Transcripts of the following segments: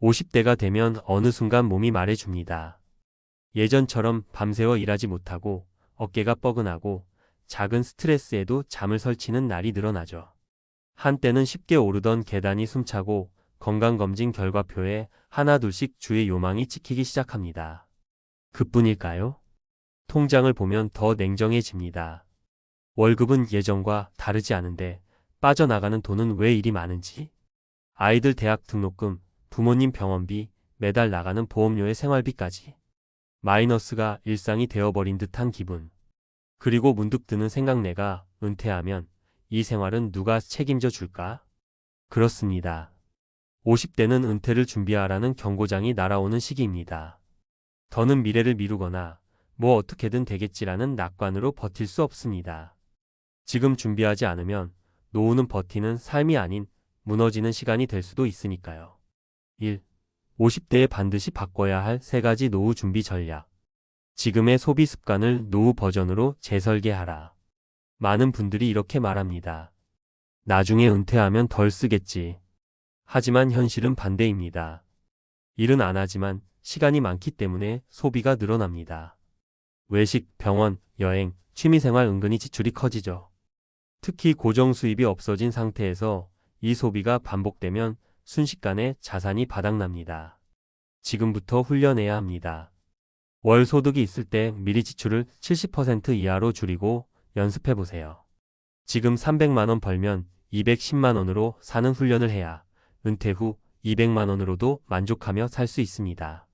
50대가 되면 어느 순간 몸이 말해줍니다. 예전처럼 밤새워 일하지 못하고 어깨가 뻐근하고 작은 스트레스에도 잠을 설치는 날이 늘어나죠. 한때는 쉽게 오르던 계단이 숨차고 건강검진 결과표에 하나둘씩 주의 요망이 찍히기 시작합니다. 그뿐일까요? 통장을 보면 더 냉정해집니다. 월급은 예전과 다르지 않은데 빠져나가는 돈은 왜 이리 많은지? 아이들 대학 등록금, 부모님 병원비, 매달 나가는 보험료의 생활비까지. 마이너스가 일상이 되어버린 듯한 기분. 그리고 문득 드는 생각, 내가 은퇴하면 이 생활은 누가 책임져 줄까? 그렇습니다. 50대는 은퇴를 준비하라는 경고장이 날아오는 시기입니다. 더는 미래를 미루거나 뭐 어떻게든 되겠지라는 낙관으로 버틸 수 없습니다. 지금 준비하지 않으면 노후는 버티는 삶이 아닌 무너지는 시간이 될 수도 있으니까요. 1. 50대에 반드시 바꿔야 할 3가지 노후 준비 전략. 지금의 소비 습관을 노후 버전으로 재설계하라. 많은 분들이 이렇게 말합니다. 나중에 은퇴하면 덜 쓰겠지. 하지만 현실은 반대입니다. 일은 안 하지만 시간이 많기 때문에 소비가 늘어납니다. 외식, 병원, 여행, 취미생활, 은근히 지출이 커지죠. 특히 고정 수입이 없어진 상태에서 이 소비가 반복되면 순식간에 자산이 바닥납니다. 지금부터 훈련해야 합니다. 월 소득이 있을 때 미리 지출을 70% 이하로 줄이고 연습해보세요. 지금 300만 원 벌면 210만 원으로 사는 훈련을 해야 은퇴 후 200만 원으로도 만족하며 살 수 있습니다.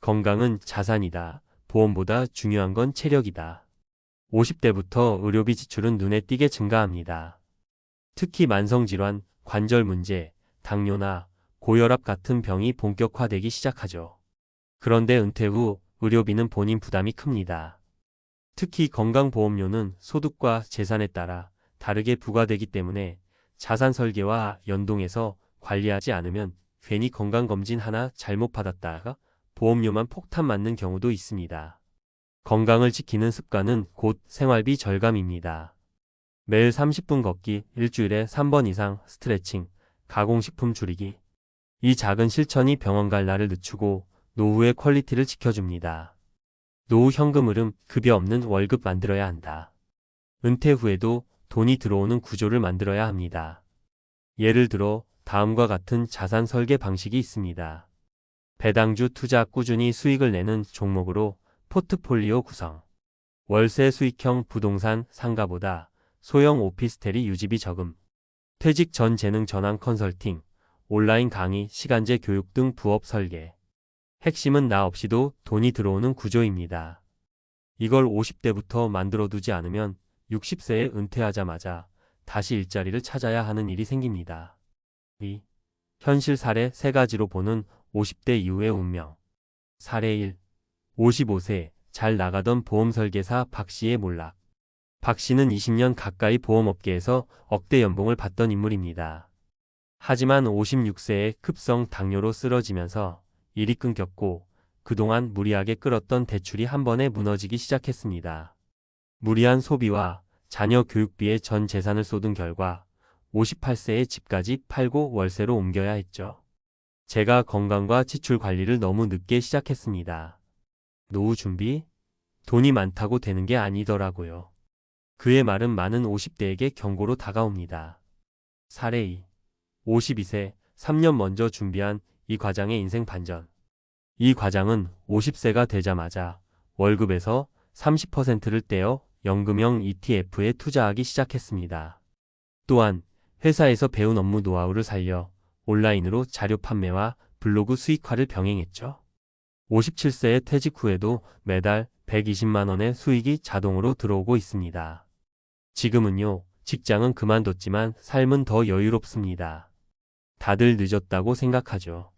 건강은 자산이다. 보험보다 중요한 건 체력이다. 50대부터 의료비 지출은 눈에 띄게 증가합니다. 특히 만성질환, 관절 문제, 당뇨나 고혈압 같은 병이 본격화되기 시작하죠. 그런데 은퇴 후 의료비는 본인 부담이 큽니다. 특히 건강보험료는 소득과 재산에 따라 다르게 부과되기 때문에 자산 설계와 연동해서 관리하지 않으면 괜히 건강검진 하나 잘못 받았다가 보험료만 폭탄 맞는 경우도 있습니다. 건강을 지키는 습관은 곧 생활비 절감입니다. 매일 30분 걷기, 일주일에 3번 이상 스트레칭, 가공식품 줄이기. 이 작은 실천이 병원 갈 날을 늦추고 노후의 퀄리티를 지켜줍니다. 노후 현금 흐름, 급여 없는 월급 만들어야 한다. 은퇴 후에도 돈이 들어오는 구조를 만들어야 합니다. 예를 들어 다음과 같은 자산 설계 방식이 있습니다. 배당주 투자, 꾸준히 수익을 내는 종목으로 포트폴리오 구성. 월세 수익형 부동산 상가보다 소형 오피스텔이 유지비 저금. 퇴직 전 재능 전환 컨설팅, 온라인 강의, 시간제 교육 등 부업 설계. 핵심은 나 없이도 돈이 들어오는 구조입니다. 이걸 50대부터 만들어두지 않으면 60세에 은퇴하자마자 다시 일자리를 찾아야 하는 일이 생깁니다. 2. 현실 사례 3가지로 보는 50대 이후의 운명. 사례 1. 55세 잘 나가던 보험 설계사 박 씨의 몰락. 박 씨는 20년 가까이 보험업계에서 억대 연봉을 받던 인물입니다. 하지만 56세에 급성 당뇨로 쓰러지면서 일이 끊겼고 그동안 무리하게 끌었던 대출이 한 번에 무너지기 시작했습니다. 무리한 소비와 자녀 교육비에 전 재산을 쏟은 결과 58세에 집까지 팔고 월세로 옮겨야 했죠. 제가 건강과 지출 관리를 너무 늦게 시작했습니다. 노후 준비? 돈이 많다고 되는 게 아니더라고요. 그의 말은 많은 50대에게 경고로 다가옵니다. 사례 2. 52세, 3년 먼저 준비한 이 과장의 인생 반전. 이 과장은 50세가 되자마자 월급에서 30%를 떼어 연금형 ETF에 투자하기 시작했습니다. 또한 회사에서 배운 업무 노하우를 살려 온라인으로 자료 판매와 블로그 수익화를 병행했죠. 57세의 퇴직 후에도 매달 120만 원의 수익이 자동으로 들어오고 있습니다. 지금은요, 직장은 그만뒀지만 삶은 더 여유롭습니다. 다들 늦었다고 생각하죠.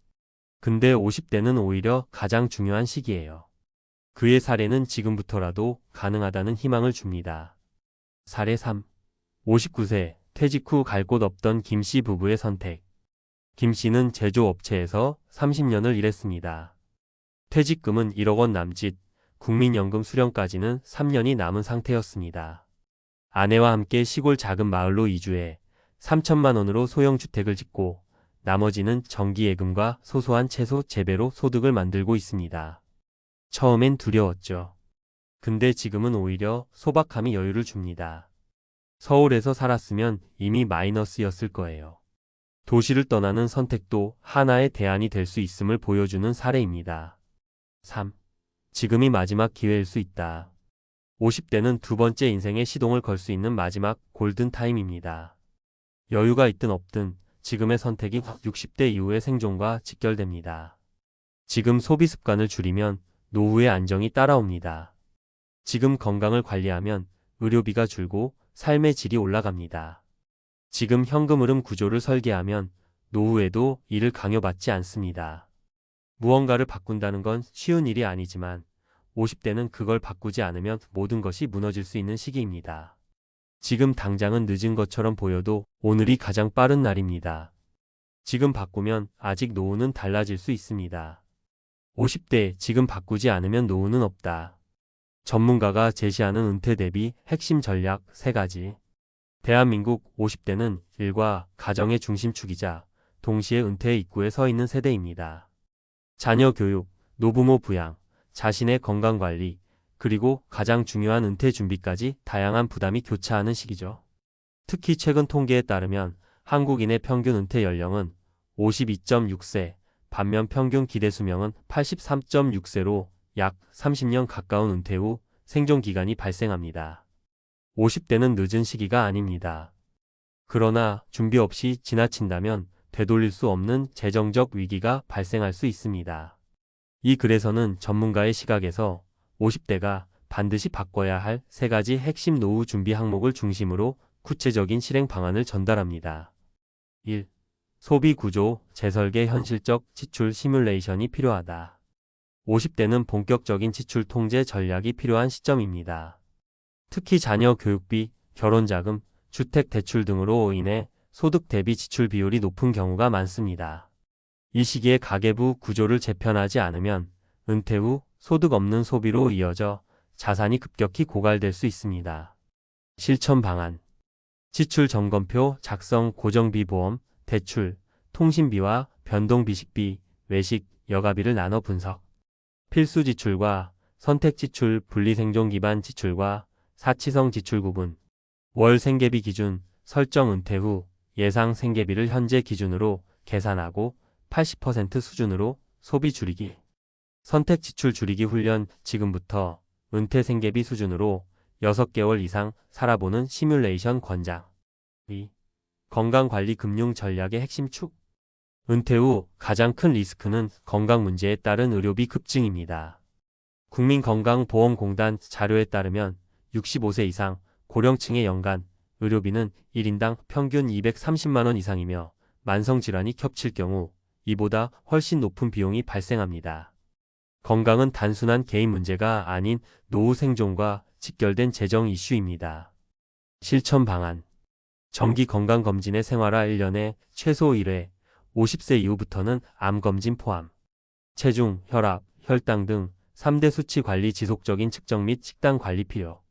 근데 50대는 오히려 가장 중요한 시기예요. 그의 사례는 지금부터라도 가능하다는 희망을 줍니다. 사례 3. 59세, 퇴직 후 갈 곳 없던 김 씨 부부의 선택. 김 씨는 제조업체에서 30년을 일했습니다. 퇴직금은 1억 원 남짓, 국민연금 수령까지는 3년이 남은 상태였습니다. 아내와 함께 시골 작은 마을로 이주해 3천만 원으로 소형 주택을 짓고 나머지는 정기예금과 소소한 채소 재배로 소득을 만들고 있습니다. 처음엔 두려웠죠. 근데 지금은 오히려 소박함이 여유를 줍니다. 서울에서 살았으면 이미 마이너스였을 거예요. 도시를 떠나는 선택도 하나의 대안이 될 수 있음을 보여주는 사례입니다. 3. 지금이 마지막 기회일 수 있다. 50대는 두 번째 인생의 시동을 걸 수 있는 마지막 골든타임입니다. 여유가 있든 없든 지금의 선택이 60대 이후의 생존과 직결됩니다. 지금 소비 습관을 줄이면 노후의 안정이 따라옵니다. 지금 건강을 관리하면 의료비가 줄고 삶의 질이 올라갑니다. 지금 현금 흐름 구조를 설계하면 노후에도 이를 강요받지 않습니다. 무언가를 바꾼다는 건 쉬운 일이 아니지만 50대는 그걸 바꾸지 않으면 모든 것이 무너질 수 있는 시기입니다. 지금 당장은 늦은 것처럼 보여도 오늘이 가장 빠른 날입니다. 지금 바꾸면 아직 노후는 달라질 수 있습니다. 50대 지금 바꾸지 않으면 노후는 없다. 전문가가 제시하는 은퇴 대비 핵심 전략 3가지. 대한민국 50대는 일과 가정의 중심축이자 동시에 은퇴의 입구에 서 있는 세대입니다. 자녀 교육, 노부모 부양, 자신의 건강관리, 그리고 가장 중요한 은퇴 준비까지 다양한 부담이 교차하는 시기죠. 특히 최근 통계에 따르면 한국인의 평균 은퇴 연령은 52.6세, 반면 평균 기대 수명은 83.6세로 약 30년 가까운 은퇴 후 생존 기간이 발생합니다. 50대는 늦은 시기가 아닙니다. 그러나 준비 없이 지나친다면 되돌릴 수 없는 재정적 위기가 발생할 수 있습니다. 이 글에서는 전문가의 시각에서 50대가 반드시 바꿔야 할 3가지 핵심 노후 준비 항목을 중심으로 구체적인 실행 방안을 전달합니다. 1. 소비 구조, 재설계 현실적 지출 시뮬레이션이 필요하다. 50대는 본격적인 지출 통제 전략이 필요한 시점입니다. 특히 자녀 교육비, 결혼자금, 주택대출 등으로 인해 소득 대비 지출 비율이 높은 경우가 많습니다. 이 시기에 가계부 구조를 재편하지 않으면 은퇴 후 소득 없는 소비로 이어져 자산이 급격히 고갈될 수 있습니다. 실천 방안. 지출 점검표 작성 고정비 보험, 대출, 통신비와 변동비식비, 외식, 여가비를 나눠 분석. 필수 지출과 선택 지출, 분리 생존 기반 지출과 사치성 지출 구분. 월 생계비 기준, 설정 은퇴 후 예상 생계비를 현재 기준으로 계산하고 80% 수준으로 소비 줄이기. 선택 지출 줄이기 훈련 지금부터 은퇴 생계비 수준으로 6개월 이상 살아보는 시뮬레이션 권장. 2. 건강관리 금융 전략의 핵심 축. 은퇴 후 가장 큰 리스크는 건강 문제에 따른 의료비 급증입니다. 국민건강보험공단 자료에 따르면 65세 이상 고령층의 연간 의료비는 1인당 평균 230만 원 이상이며 만성질환이 겹칠 경우 이보다 훨씬 높은 비용이 발생합니다. 건강은 단순한 개인 문제가 아닌 노후 생존과 직결된 재정 이슈입니다. 실천 방안. 정기 건강검진의 생활화 1년에 최소 1회, 50세 이후부터는 암검진 포함. 체중, 혈압, 혈당 등 3대 수치 관리 지속적인 측정 및 식단 관리 필요.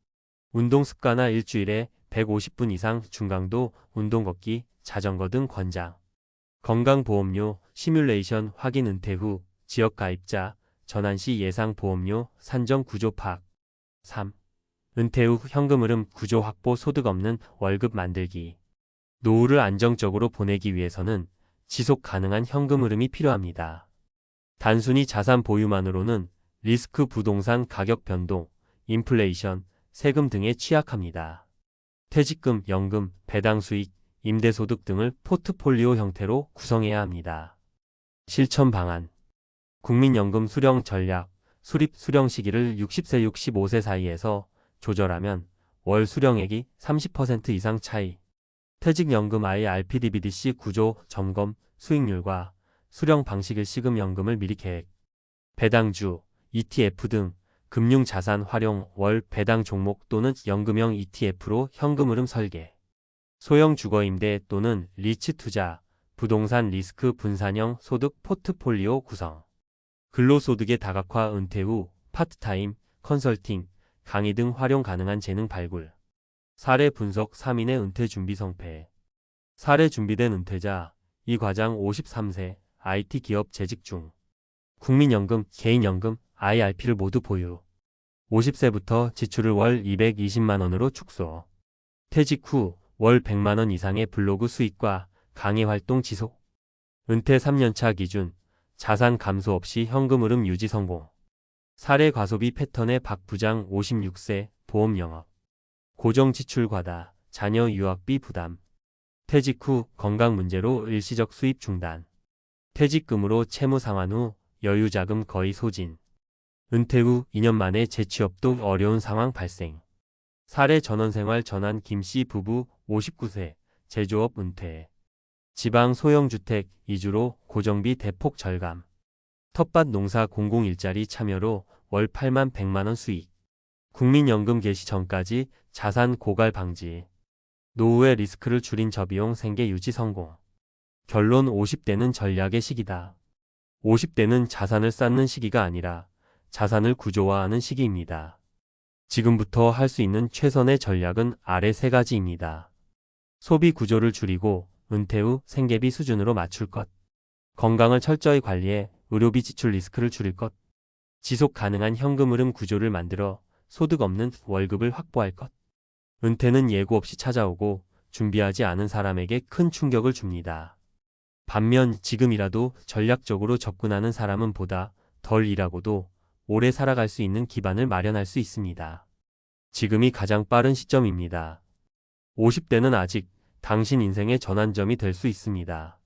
운동 습관화 일주일에 150분 이상 중강도 운동 걷기, 자전거 등 권장. 건강보험료, 시뮬레이션 확인 은퇴 후 지역 가입자, 전환 시 예상 보험료 산정 구조 파악. 3. 은퇴 후 현금 흐름 구조 확보 소득 없는 월급 만들기. 노후를 안정적으로 보내기 위해서는 지속 가능한 현금 흐름이 필요합니다. 단순히 자산 보유만으로는 리스크 부동산 가격 변동, 인플레이션, 세금 등에 취약합니다. 퇴직금, 연금, 배당 수익, 임대소득 등을 포트폴리오 형태로 구성해야 합니다. 실천 방안. 국민연금 수령 전략, 수립 수령 시기를 60세 65세 사이에서 조절하면 월 수령액이 30% 이상 차이. 퇴직연금 IRPDBDC 구조 점검, 수익률과 수령 방식 일시금연금을 미리 계획. 배당주, ETF 등 금융자산 활용 월 배당 종목 또는 연금형 ETF로 현금 흐름 설계. 소형 주거임대 또는 리츠 투자, 부동산 리스크 분산형 소득 포트폴리오 구성. 근로소득의 다각화 은퇴 후 파트타임, 컨설팅, 강의 등 활용 가능한 재능 발굴. 사례 분석 3인의 은퇴 준비 성패. 사례 준비된 은퇴자, 이 과장 53세, IT 기업 재직 중. 국민연금, 개인연금, IRP를 모두 보유. 50세부터 지출을 월 220만 원으로 축소. 퇴직 후 월 100만 원 이상의 블로그 수익과 강의 활동 지속. 은퇴 3년차 기준, 자산 감소 없이 현금 흐름 유지 성공. 사례 과소비 패턴의 박 부장 56세, 보험 영업. 고정 지출 과다, 자녀 유학비 부담. 퇴직 후 건강 문제로 일시적 수입 중단. 퇴직금으로 채무 상환 후 여유 자금 거의 소진. 은퇴 후 2년 만에 재취업도 어려운 상황 발생. 사례 전원생활 전환 김씨 부부 59세, 제조업 은퇴. 지방 소형주택 이주로 고정비 대폭 절감. 텃밭 농사 공공일자리 참여로 월 8만 100만 원 수익. 국민연금 개시 전까지 자산 고갈 방지. 노후의 리스크를 줄인 저비용 생계 유지 성공. 결론 50대는 전략의 시기다. 50대는 자산을 쌓는 시기가 아니라 자산을 구조화하는 시기입니다. 지금부터 할 수 있는 최선의 전략은 아래 3가지입니다. 소비 구조를 줄이고 은퇴 후 생계비 수준으로 맞출 것. 건강을 철저히 관리해 의료비 지출 리스크를 줄일 것. 지속 가능한 현금 흐름 구조를 만들어 소득 없는 월급을 확보할 것. 은퇴는 예고 없이 찾아오고 준비하지 않은 사람에게 큰 충격을 줍니다. 반면 지금이라도 전략적으로 접근하는 사람은 보다 덜 일하고도 오래 살아갈 수 있는 기반을 마련할 수 있습니다. 지금이 가장 빠른 시점입니다. 50대는 아직 당신 인생의 전환점이 될 수 있습니다.